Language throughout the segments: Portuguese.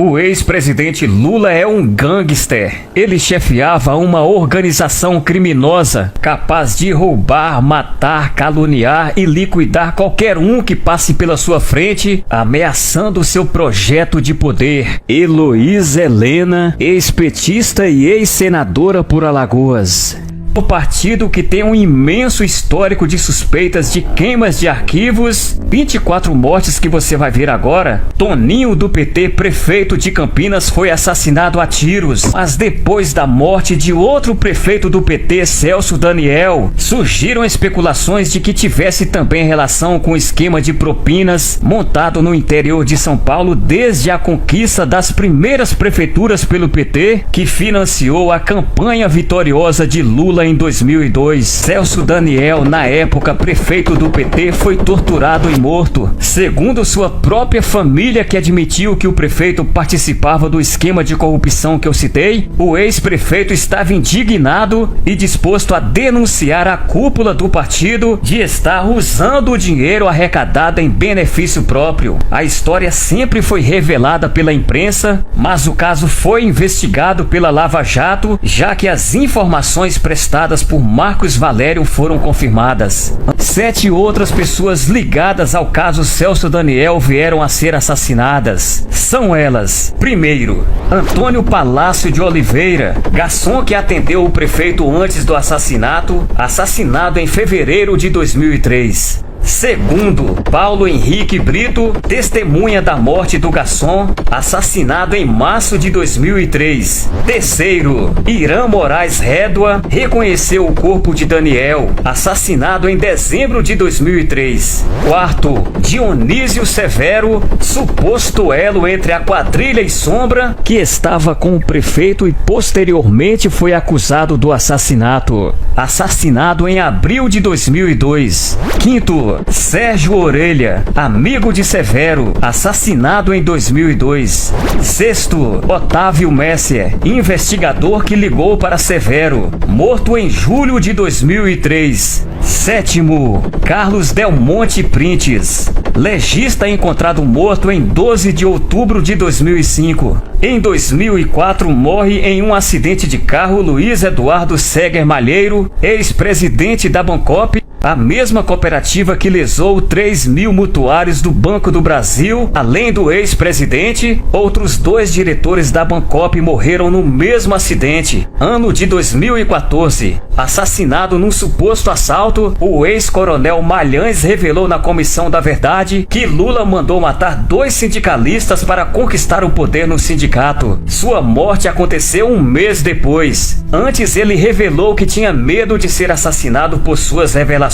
O ex-presidente Lula é um gangster. Ele chefiava uma organização criminosa capaz de roubar, matar, caluniar e liquidar qualquer um que passe pela sua frente, ameaçando seu projeto de poder. Heloísa Helena, ex-petista e ex-senadora por Alagoas. O partido que tem um imenso histórico de suspeitas de queimas de arquivos, 24 mortes que você vai ver agora. Toninho do PT, prefeito de Campinas, foi assassinado a tiros. Mas depois da morte de outro prefeito do PT, Celso Daniel, surgiram especulações de que tivesse também relação com o esquema de propinas montado no interior de São Paulo desde a conquista das primeiras prefeituras pelo PT, que financiou a campanha vitoriosa de Lula em 2002. Celso Daniel, na época prefeito do PT, foi torturado e morto. Segundo sua própria família, que admitiu que o prefeito participava do esquema de corrupção que eu citei, o ex-prefeito estava indignado e disposto a denunciar a cúpula do partido de estar usando o dinheiro arrecadado em benefício próprio. A história sempre foi revelada pela imprensa, mas o caso foi investigado pela Lava Jato, já que as informações prestadas por Marcos Valério foram confirmadas. 7 outras pessoas ligadas ao caso Celso Daniel vieram a ser assassinadas. São elas: primeiro, Antônio Palácio de Oliveira, garçom que atendeu o prefeito antes do assassinato, assassinado em fevereiro de 2003. Segundo, Paulo Henrique Brito, testemunha da morte do garçom, assassinado em março de 2003. Terceiro, Irã Moraes Rédua reconheceu o corpo de Daniel, assassinado em dezembro de 2003. Quarto, Dionísio Severo, suposto elo entre a quadrilha e Sombra, que estava com o prefeito e posteriormente foi acusado do assassinato, assassinado em abril de 2002. Quinto, Sérgio Orelha, amigo de Severo, assassinado em 2002. Sexto, Otávio Messier, investigador que ligou para Severo, morto em julho de 2003. Sétimo, Carlos Del Monte Printes, legista encontrado morto em 12 de outubro de 2005. Em 2004, morre em um acidente de carro Luiz Eduardo Seger Malheiro, ex-presidente da Bancop, a mesma cooperativa que lesou 3.000 mutuários do Banco do Brasil. Além do ex-presidente, outros 2 diretores da Bancop morreram no mesmo acidente. Ano de 2014, assassinado num suposto assalto, o ex-coronel Malhães revelou na Comissão da Verdade que Lula mandou matar 2 sindicalistas para conquistar o poder no sindicato. Sua morte aconteceu um mês depois. Antes, ele revelou que tinha medo de ser assassinado por suas revelações.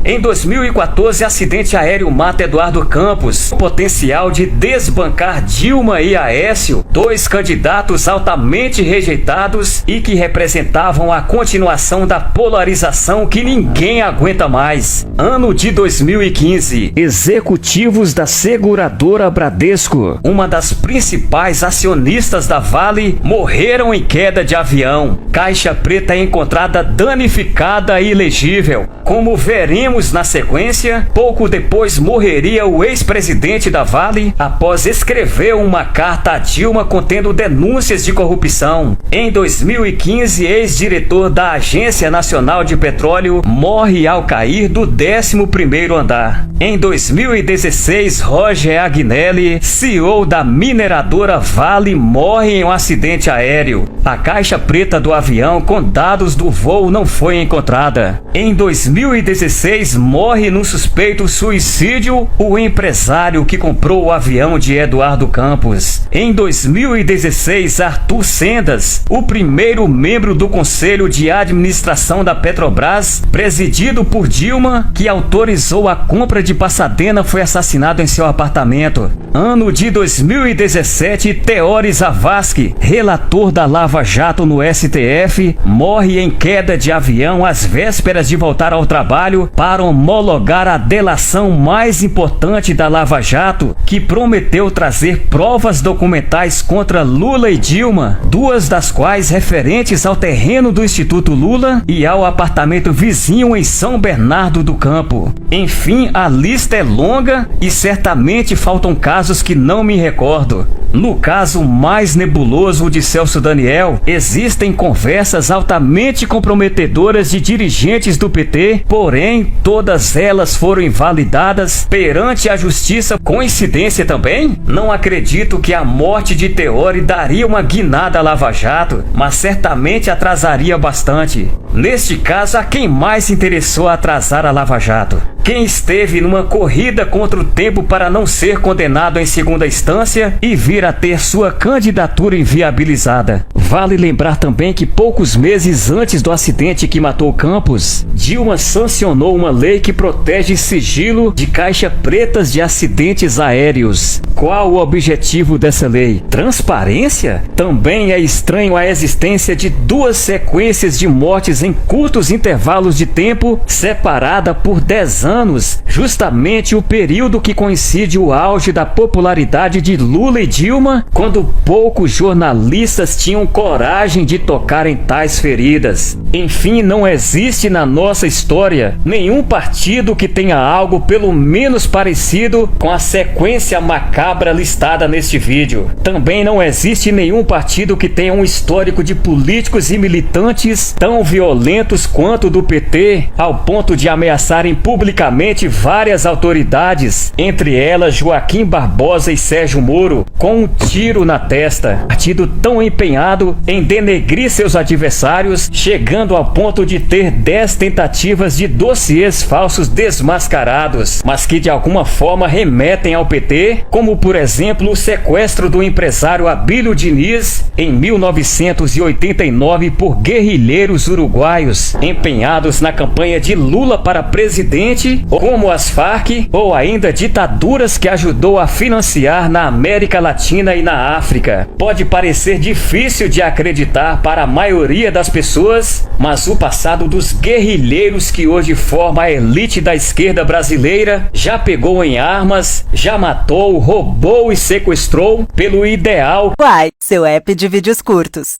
Em 2014, acidente aéreo mata Eduardo Campos. Potencial de desbancar Dilma e Aécio, 2 candidatos altamente rejeitados e que representavam a continuação da polarização que ninguém aguenta mais. Ano de 2015, executivos da seguradora Bradesco, uma das principais acionistas da Vale, morreram em queda de avião. Caixa preta encontrada danificada e ilegível. Como veremos na sequência, pouco depois morreria o ex-presidente da Vale após escrever uma carta a Dilma contendo denúncias de corrupção. Em 2015, ex-diretor da Agência Nacional de Petróleo morre ao cair do 11º andar. Em 2016, Roger Agnelli, CEO da mineradora Vale, morre em um acidente aéreo. A caixa preta do avião com dados do voo não foi encontrada. Em 2016, morre num suspeito suicídio o empresário que comprou o avião de Eduardo Campos. Em 2016, Arthur Sendas, o primeiro membro do Conselho de Administração da Petrobras, presidido por Dilma, que autorizou a compra de Passadena, foi assassinado em seu apartamento. Ano de 2017, Teori Zavascki, relator da Lava Jato no STF, morre em queda de avião às vésperas de voltar ao trabalho para homologar a delação mais importante da Lava Jato, que prometeu trazer provas documentais contra Lula e Dilma, duas das quais referentes ao terreno do Instituto Lula e ao apartamento vizinho em São Bernardo do Campo. Enfim, a lista é longa e certamente faltam casos que não me recordo. No caso mais nebuloso de Celso Daniel, existem conversas altamente comprometedoras de dirigentes do PT, porém todas elas foram invalidadas perante a justiça. Coincidência também? Não acredito que a morte de Teori daria uma guinada à Lava Jato, mas certamente atrasaria bastante. Neste caso, a quem mais se interessou atrasar a Lava Jato? Quem esteve numa corrida contra o tempo para não ser condenado em segunda instância e vir a ter sua candidatura inviabilizada. Vale lembrar também que poucos meses antes do acidente que matou Campos, Dilma sancionou uma lei que protege sigilo de caixa pretas de acidentes aéreos. Qual o objetivo dessa lei? Transparência? Também é estranho a existência de duas sequências de mortes em curtos intervalos de tempo, separada por 10 anos, justamente o período que coincide o auge da popularidade de Lula e Dilma, quando poucos jornalistas tinham coragem de tocar em tais feridas. Enfim, não existe na nossa história nenhum partido que tenha algo pelo menos parecido com a sequência macabra listada neste vídeo. Também não existe nenhum partido que tenha um histórico de políticos e militantes tão violentos quanto o do PT, ao ponto de ameaçarem publicamente várias autoridades, entre elas Joaquim Barbosa e Sérgio Moro, com um tiro na testa. Partido tão empenhado em denegrir seus adversários, chegando ao ponto de ter 10 tentativas de dossiês falsos desmascarados, mas que de alguma forma remetem ao PT, como por exemplo o sequestro do empresário Abílio Diniz em 1989 por guerrilheiros uruguaios empenhados na campanha de Lula para presidente, como as Farc, ou ainda ditaduras que ajudou a financiar na América Latina e na África. Pode parecer difícil de acreditar para a maioria das pessoas, mas o passado dos guerrilheiros que hoje forma a elite da esquerda brasileira já pegou em armas, já matou, roubou e sequestrou pelo ideal. Uai, seu app de vídeos curtos.